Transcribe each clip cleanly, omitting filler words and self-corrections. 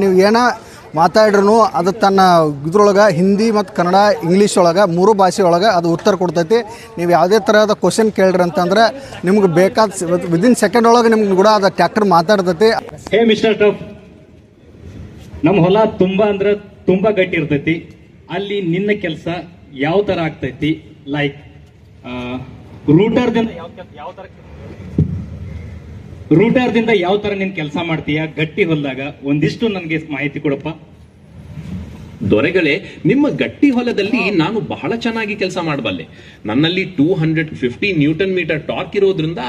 ನೀವು ಏನ ಮಾತಾಡ್ರೂ ಅದು ತನ್ನ ಇದ್ರೊಳಗೆ ಹಿಂದಿ ಮತ್ತು ಕನ್ನಡ ಇಂಗ್ಲೀಷ್ ಒಳಗೆ ಮೂರು ಭಾಷೆ ಒಳಗೆ ಅದು ಉತ್ತರ ಕೊಡ್ತೈತಿ. ನೀವು ಯಾವುದೇ ಥರದ ಕ್ವಶನ್ ಕೇಳ್ರಿ ಅಂತಂದ್ರೆ ನಿಮ್ಗೆ ಬೇಕಾದ ವಿದಿನ್ ಸೆಕೆಂಡ್ ಒಳಗೆ ನಿಮ್ಗೆ ಕೂಡ ಅದು ಟ್ಯಾಕ್ಟರ್ ಮಾತಾಡ್ತೈತಿ. ಹೇ ಮಿಸ್ಟರ್ ಟಫ್, ನಮ್ಮ ಹೊಲ ತುಂಬಾ ಅಂದ್ರೆ ತುಂಬಾ ಗಟ್ಟಿ ಇರ್ತೈತಿ. ಅಲ್ಲಿ ನಿನ್ನ ಕೆಲಸ ಯಾವ ತರ ಆಗ್ತೈತಿ? ಲೈಕ್ ರೂಟರ್ದಿಂದ ಯಾವ ತರ ನಿನ್ ಕೆಲಸ ಮಾಡ್ತೀಯ ಗಟ್ಟಿ ಹೊಲದಾಗ? ಒಂದಿಷ್ಟು ನನಗೆ ಮಾಹಿತಿ ಕೊಡಪ್ಪ. ದೊರೆಗಳೇ, ನಿಮ್ಮ ಗಟ್ಟಿ ಹೊಲದಲ್ಲಿ ನಾನು ಬಹಳ ಚೆನ್ನಾಗಿ ಕೆಲಸ ಮಾಡಬಲ್ಲೆ. ನನ್ನಲ್ಲಿ 250 ನ್ಯೂಟನ್ ಮೀಟರ್ ಟಾರ್ಕ್ ಇರೋದ್ರಿಂದ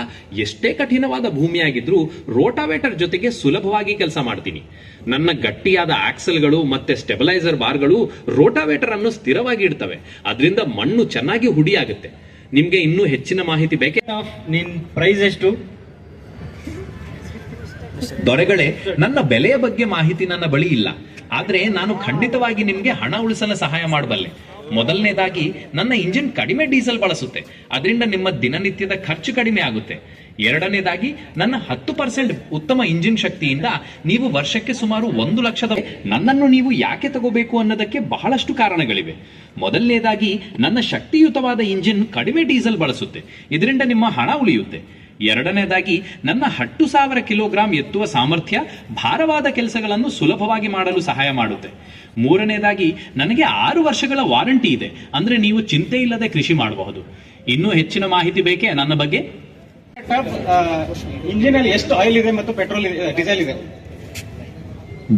ಎಷ್ಟೇ ಕಠಿಣವಾದ ಭೂಮಿಯಾಗಿದ್ರೂ ರೋಟಾವೇಟರ್ ಜೊತೆಗೆ ಸುಲಭವಾಗಿ ಕೆಲಸ ಮಾಡ್ತೀನಿ. ನನ್ನ ಗಟ್ಟಿಯಾದ ಆಕ್ಸಲ್ಗಳು ಮತ್ತೆ ಸ್ಟೆಬಿಲೈಸರ್ ಬಾರ್ಗಳು ರೋಟಾವೇಟರ್ ಅನ್ನು ಸ್ಥಿರವಾಗಿ ಇಡ್ತವೆ. ಅದರಿಂದ ಮಣ್ಣು ಚೆನ್ನಾಗಿ ಹುಡಿಯಾಗುತ್ತೆ. ನಿಮ್ಗೆ ಇನ್ನೂ ಹೆಚ್ಚಿನ ಮಾಹಿತಿ ಬೇಕೇ? ನಿನ್ ಪ್ರೈಸ್ ಎಷ್ಟು? ದೊರೆಗಳೇ, ನನ್ನ ಬೆಲೆಯ ಬಗ್ಗೆ ಮಾಹಿತಿ ನನ್ನ ಬಳಿ ಇಲ್ಲ. ಆದ್ರೆ ನಾನು ಖಂಡಿತವಾಗಿ ನಿಮ್ಗೆ ಹಣ ಉಳಿಸಲು ಸಹಾಯ ಮಾಡಬಲ್ಲೆ. ಮೊದಲನೇದಾಗಿ, ನನ್ನ ಇಂಜಿನ್ ಕಡಿಮೆ ಡೀಸೆಲ್ ಬಳಸುತ್ತೆ. ಅದರಿಂದ ನಿಮ್ಮ ದಿನನಿತ್ಯದ ಖರ್ಚು ಕಡಿಮೆ ಆಗುತ್ತೆ. ಎರಡನೇದಾಗಿ, ನನ್ನ 10% ಉತ್ತಮ ಇಂಜಿನ್ ಶಕ್ತಿಯಿಂದ ನೀವು ವರ್ಷಕ್ಕೆ ಸುಮಾರು 1 ಲಕ್ಷದ. ನನ್ನನ್ನು ನೀವು ಯಾಕೆ ತಗೋಬೇಕು ಅನ್ನೋದಕ್ಕೆ ಬಹಳಷ್ಟು ಕಾರಣಗಳಿವೆ. ಮೊದಲನೇದಾಗಿ, ನನ್ನ ಶಕ್ತಿಯುತವಾದ ಇಂಜಿನ್ ಕಡಿಮೆ ಡೀಸೆಲ್ ಬಳಸುತ್ತೆ. ಇದರಿಂದ ನಿಮ್ಮ ಹಣ ಉಳಿಯುತ್ತೆ. ಎರಡನೇದಾಗಿ, ನನ್ನ 10,000 ಕಿಲೋಗ್ರಾಂ ಎತ್ತುವ ಸಾಮರ್ಥ್ಯ ಭಾರವಾದ ಕೆಲಸಗಳನ್ನು ಸುಲಭವಾಗಿ ಮಾಡಲು ಸಹಾಯ ಮಾಡುತ್ತೆ. ಮೂರನೇದಾಗಿ, ನನಗೆ 6 ವರ್ಷಗಳ ವಾರಂಟಿ ಇದೆ. ಅಂದ್ರೆ ನೀವು ಚಿಂತೆ ಇಲ್ಲದೆ ಕೃಷಿ ಮಾಡಬಹುದು. ಇನ್ನೂ ಹೆಚ್ಚಿನ ಮಾಹಿತಿ ಬೇಕೇ ನನ್ನ ಬಗ್ಗೆ? ಇಂಜಿನ್ ಅಲ್ಲಿ ಎಷ್ಟು ಆಯಿಲ್ ಇದೆ ಮತ್ತು ಪೆಟ್ರೋಲ್ ಡೀಸೆಲ್ ಇದೆ?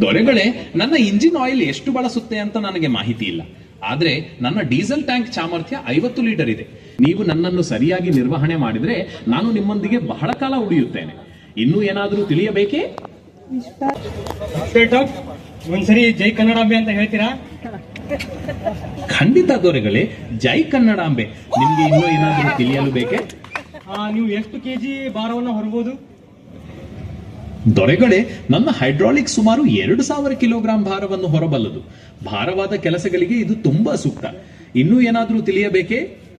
ದೊರೆಗಳೇ, ನನ್ನ ಇಂಜಿನ್ ಆಯಿಲ್ ಎಷ್ಟು ಬಳಸುತ್ತೆ ಅಂತ ನನಗೆ ಮಾಹಿತಿ ಇಲ್ಲ. ಆದ್ರೆ ನನ್ನ ಡೀಸೆಲ್ ಟ್ಯಾಂಕ್ ಸಾಮರ್ಥ್ಯ 50 ಲೀಟರ್ ಇದೆ. ನೀವು ನನ್ನನ್ನು ಸರಿಯಾಗಿ ನಿರ್ವಹಣೆ ಮಾಡಿದ್ರೆ ನಾನು ನಿಮ್ಮೊಂದಿಗೆ ಬಹಳ ಕಾಲ ಉಳಿಯುತ್ತೇನೆ. ಇನ್ನೂ ಏನಾದರೂ ತಿಳಿಯಬೇಕೇ? ಒಂದ್ಸರಿ ಜೈ ಕನ್ನಡಾಂಬೆ ಅಂತ ಹೇಳ್ತೀರಾ? ಖಂಡಿತ ದೊರೆಗಳೇ, ಜೈ ಕನ್ನಡಾಂಬೆ. ನಿಮ್ಗೆ ಇನ್ನೂ ಏನಾದರೂ ತಿಳಿಯಲು ಬೇಕೇ? ನೀವು ಎಷ್ಟು ಕೆಜಿ ಭಾರವನ್ನು ಹೊರಬಹುದು? ದೊರೆಗಳೇ, ನನ್ನ ಹೈಡ್ರಾಲಿಕ್ ಸುಮಾರು 2,000 ಕಿಲೋಗ್ರಾಂ ಭಾರವನ್ನು ಹೊರಬಲ್ಲದು. ಭಾರವಾದ ಕೆಲಸಗಳಿಗೆ ಇದು ತುಂಬಾ ಸೂಕ್ತ. ಇನ್ನೂ ಏನಾದರೂ ತಿಳಿಯಬೇಕೇ?